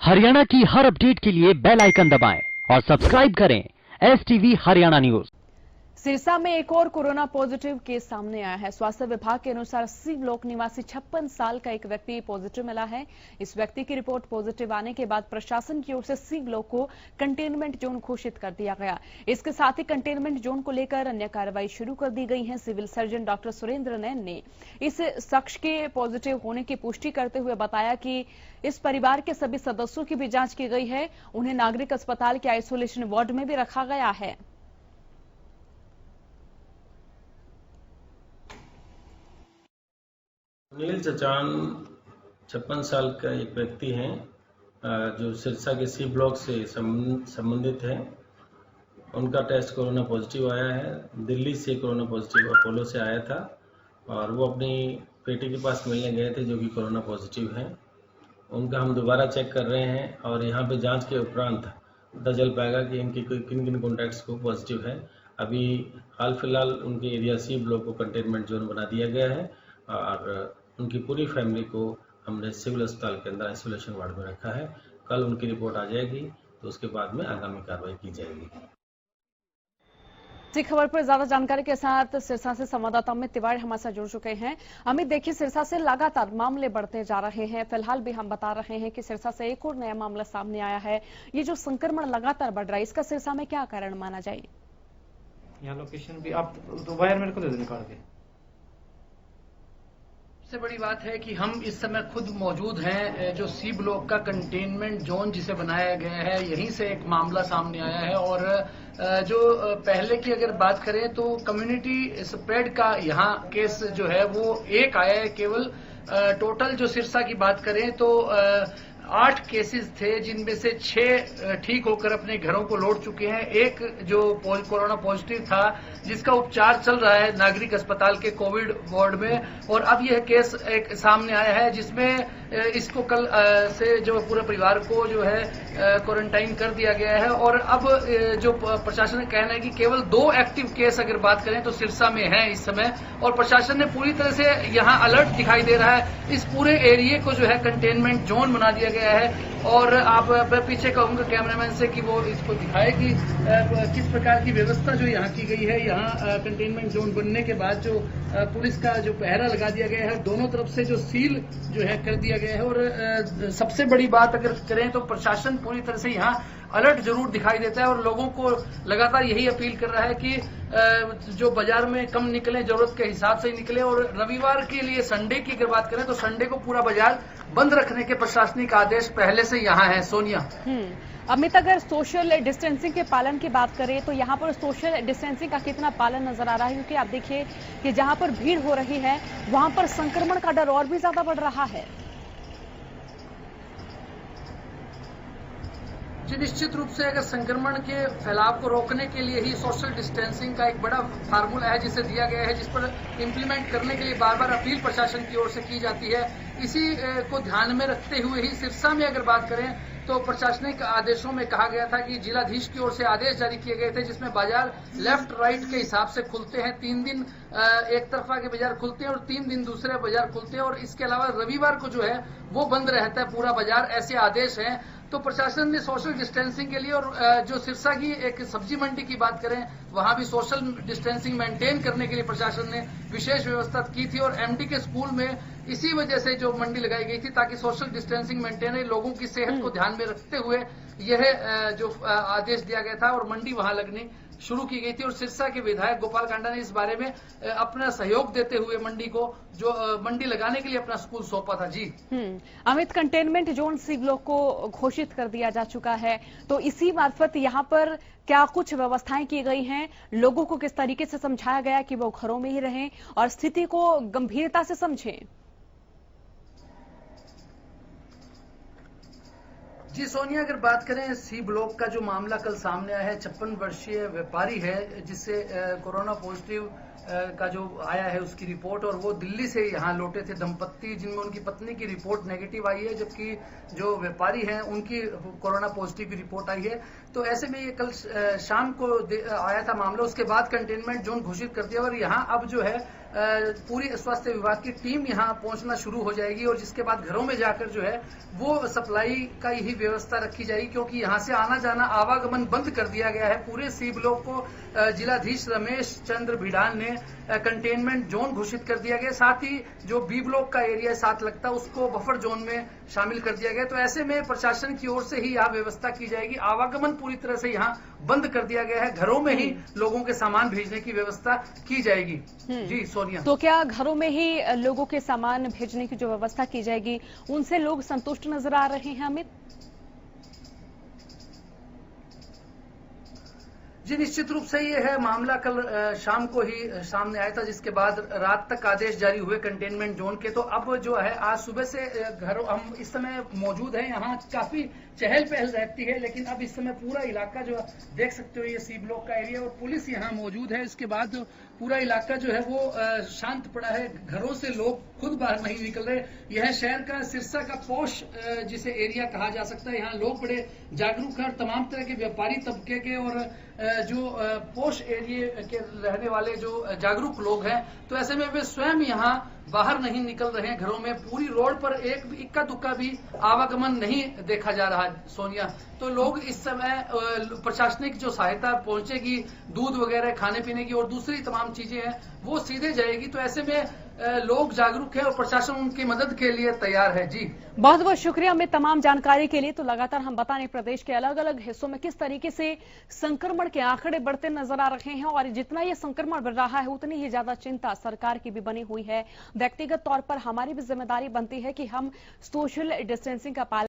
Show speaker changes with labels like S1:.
S1: हरियाणा की हर अपडेट के लिए बेल आइकन दबाएं और सब्सक्राइब करें STV हरियाणा न्यूज।
S2: सिरसा में एक और कोरोना पॉजिटिव केस सामने आया है। स्वास्थ्य विभाग के अनुसार 80 ब्लॉक निवासी 56 साल का एक व्यक्ति पॉजिटिव मिला है। इस व्यक्ति की रिपोर्ट पॉजिटिव आने के बाद प्रशासन की ओर से 80 ब्लॉक को कंटेनमेंट जोन घोषित कर दिया गया। इसके साथ ही कंटेनमेंट जोन को लेकर अन्य कार्रवाई शुरू कर दी गई है। सिविल सर्जन डॉक्टर सुरेंद्र नैन ने इस शख्स के पॉजिटिव होने की पुष्टि करते हुए बताया कि इस परिवार के सभी सदस्यों की भी जांच की गई है। उन्हें नागरिक अस्पताल के आइसोलेशन वार्ड में भी रखा गया है।
S3: सुनील चचान 56 साल का एक व्यक्ति हैं जो सिरसा के सी ब्लॉक से संबंधित है। उनका टेस्ट कोरोना पॉजिटिव आया है। दिल्ली से कोरोना पॉजिटिव अपोलो से आया था और वो अपनी बेटी के पास मिलने गए थे जो कि कोरोना पॉजिटिव है। उनका हम दोबारा चेक कर रहे हैं और यहाँ पे जांच के उपरांत पता चल पाएगा कि इनके किन किन कॉन्टैक्ट्स को पॉजिटिव है। अभी हाल फिलहाल उनके एरिया सी ब्लॉक को कंटेनमेंट जोन बना दिया गया है और उनकी पूरी फैमिली को हमने सिविल अस्पताल के अंदर आइसोलेशन वार्ड में रखा है। कल उनकी रिपोर्ट आ जाएगी तो उसके बाद में आगामी कार्रवाई की जाएगी।
S2: इसी खबर पर ज्यादा जानकारी के साथ सिरसा से संवाददाता अमित तिवारी हमारे साथ जुड़ चुके हैं। अमित, देखिए, सिरसा से लगातार मामले बढ़ते जा रहे हैं। फिलहाल भी हम बता रहे हैं कि सिरसा से एक और नया मामला सामने आया है। ये जो संक्रमण लगातार बढ़ रहा है, इसका सिरसा में क्या कारण माना जाए?
S4: यहाँ लोकेशन भी आप तो वायर मेरे को दे दो निकाल के। सबसे बड़ी बात है कि हम इस समय खुद मौजूद हैं जो सी ब्लॉक का कंटेनमेंट जोन जिसे बनाया गया है, यहीं से एक मामला सामने आया है। और जो पहले की अगर बात करें तो कम्युनिटी स्प्रेड का यहाँ केस जो है वो एक आया है केवल। टोटल जो सिरसा की बात करें तो 8 केसेस थे जिनमें से 6 ठीक होकर अपने घरों को लौट चुके हैं। एक जो कोरोना पॉजिटिव था जिसका उपचार चल रहा है नागरिक अस्पताल के कोविड वार्ड में। और अब यह केस एक सामने आया है जिसमें इसको कल से जो पूरे परिवार को जो है क्वारंटाइन कर दिया गया है। और अब जो प्रशासन का कहना है कि केवल 2 एक्टिव केस अगर बात करें तो सिरसा में है इस समय। और प्रशासन ने पूरी तरह से यहाँ अलर्ट दिखाई दे रहा है। इस पूरे एरिया को जो है कंटेनमेंट जोन बना दिया गया है। और आप पीछे कहूंगा कैमरामैन से कि वो इसको दिखाए कि किस प्रकार की व्यवस्था जो यहाँ की गई है। यहाँ कंटेनमेंट जोन बनने के बाद जो पुलिस का जो पहरा लगा दिया गया है, दोनों तरफ से जो सील जो है कर दिया गया है। और सबसे बड़ी बात अगर करें तो प्रशासन पूरी तरह से यहाँ अलर्ट जरूर दिखाई देता है और लोगों को लगातार यही अपील कर रहा है कि जो बाजार में कम निकले, जरूरत के हिसाब से निकले। और रविवार के लिए संडे की अगर बात करें तो संडे को पूरा बाजार बंद रखने के प्रशासनिक आदेश पहले से यहाँ है। सोनिया,
S2: अमित, अगर सोशल डिस्टेंसिंग के पालन की बात करें तो यहाँ पर सोशल डिस्टेंसिंग का कितना पालन नजर आ रहा है? क्योंकि आप देखिए कि जहाँ पर भीड़ हो रही है वहां पर संक्रमण का डर और भी ज्यादा बढ़ रहा है।
S4: जी, निश्चित रूप से अगर संक्रमण के फैलाव को रोकने के लिए ही सोशल डिस्टेंसिंग का एक बड़ा फार्मूला है जिसे दिया गया है, जिस पर इम्प्लीमेंट करने के लिए बार बार अपील प्रशासन की ओर से की जाती है। इसी को ध्यान में रखते हुए ही सिरसा में अगर बात करें तो प्रशासनिक आदेशों में कहा गया था कि जिलाधीश की ओर से आदेश जारी किए गए थे जिसमें बाजार लेफ्ट राइट के हिसाब से खुलते हैं। 3 दिन एक तरफा के बाजार खुलते हैं और 3 दिन दूसरे बाजार खुलते हैं। और इसके अलावा रविवार को जो है वो बंद रहता है पूरा बाजार। ऐसे आदेश हैं। तो प्रशासन ने सोशल डिस्टेंसिंग के लिए और जो सिरसा की एक सब्जी मंडी की बात करें वहां भी सोशल डिस्टेंसिंग मेंटेन करने के लिए प्रशासन ने विशेष व्यवस्था की थी। और एमडी के स्कूल में इसी वजह से जो मंडी लगाई गई थी ताकि सोशल डिस्टेंसिंग मेंटेन है, लोगों की सेहत को ध्यान में रखते हुए यह जो आदेश दिया गया था और मंडी वहां लगनी शुरू की गई थी। और सिरसा के विधायक गोपाल कांडा ने इस बारे में अपना सहयोग देते हुए मंडी को जो मंडी लगाने के लिए अपना स्कूल सौंपा था। जी
S2: Amit, containment zone C block को घोषित कर दिया जा चुका है, तो इसी मार्फत यहाँ पर क्या कुछ व्यवस्थाएं की गई हैं? लोगों को किस तरीके से समझाया गया कि वो घरों में ही रहें और स्थिति को गंभीरता से समझें?
S4: जी सोनिया, अगर बात करें सी ब्लॉक का जो मामला कल सामने आया है, 56 वर्षीय व्यापारी है जिससे कोरोना पॉजिटिव का जो आया है उसकी रिपोर्ट। और वो दिल्ली से यहाँ लौटे थे दंपत्ति जिनमें उनकी पत्नी की रिपोर्ट नेगेटिव आई है जबकि जो व्यापारी हैं उनकी कोरोना पॉजिटिव की रिपोर्ट आई है। तो ऐसे में ये कल शाम को आया था मामला। उसके बाद कंटेनमेंट जोन घोषित कर दिया और यहाँ अब जो है पूरी स्वास्थ्य विभाग की टीम यहां पहुंचना शुरू हो जाएगी और जिसके बाद घरों में जाकर जो है वो सप्लाई का ही व्यवस्था रखी जाएगी, क्योंकि यहां से आना जाना आवागमन बंद कर दिया गया है। पूरे सी ब्लॉक को जिलाधीश रमेश चंद्र भिडान ने कंटेनमेंट जोन घोषित कर दिया गया। साथ ही जो बी ब्लॉक का एरिया साथ लगता है उसको बफर जोन में शामिल कर दिया गया। तो ऐसे में प्रशासन की ओर से ही यह व्यवस्था की जाएगी। आवागमन पूरी तरह से यहाँ बंद कर दिया गया है। घरों में ही लोगों के सामान भेजने की व्यवस्था की जाएगी। जी सोनिया,
S2: तो क्या घरों में ही लोगों के सामान भेजने की जो व्यवस्था की जाएगी उनसे लोग संतुष्ट नजर आ रहे हैं अमित?
S4: जी निश्चित रूप से ये है मामला कल शाम को ही सामने आया था, जिसके बाद रात तक आदेश जारी हुए कंटेनमेंट जोन के। तो अब जो है आज सुबह से घरों हम इस समय मौजूद हैं, यहाँ काफी चहल पहल रहती है, लेकिन अब इस समय पूरा इलाका जो देख सकते हो ये सी ब्लॉक का एरिया और पुलिस यहाँ मौजूद है। इसके बाद पूरा इलाका जो है वो शांत पड़ा है। घरों से लोग खुद बाहर नहीं निकल रहे। यह शहर का सिरसा का पॉश जिसे एरिया कहा जा सकता है, यहाँ लोग बड़े जागरूक हैं और तमाम तरह के व्यापारी तबके के और जो पोश एरिया के रहने वाले जो जागरूक लोग हैं, तो ऐसे में वे स्वयं यहाँ बाहर नहीं निकल रहे हैं। घरों में पूरी रोड पर एक भी इक्का दुक्का भी आवागमन नहीं देखा जा रहा है सोनिया। तो लोग इस समय प्रशासनिक जो सहायता पहुंचेगी, दूध वगैरह खाने पीने की और दूसरी तमाम चीजें हैं वो सीधे जाएगी। तो ऐसे में लोग जागरूक है और प्रशासन उनकी मदद के लिए तैयार है। जी
S2: बहुत बहुत शुक्रिया हमें तमाम जानकारी के लिए। तो लगातार हम बता रहे प्रदेश के अलग अलग हिस्सों में किस तरीके से संक्रमण के आंकड़े बढ़ते नजर आ रहे हैं और जितना ये संक्रमण बढ़ रहा है उतनी ही ज्यादा चिंता सरकार की भी बनी हुई है। व्यक्तिगत तौर पर हमारी भी जिम्मेदारी बनती है कि हम सोशल डिस्टेंसिंग का पालन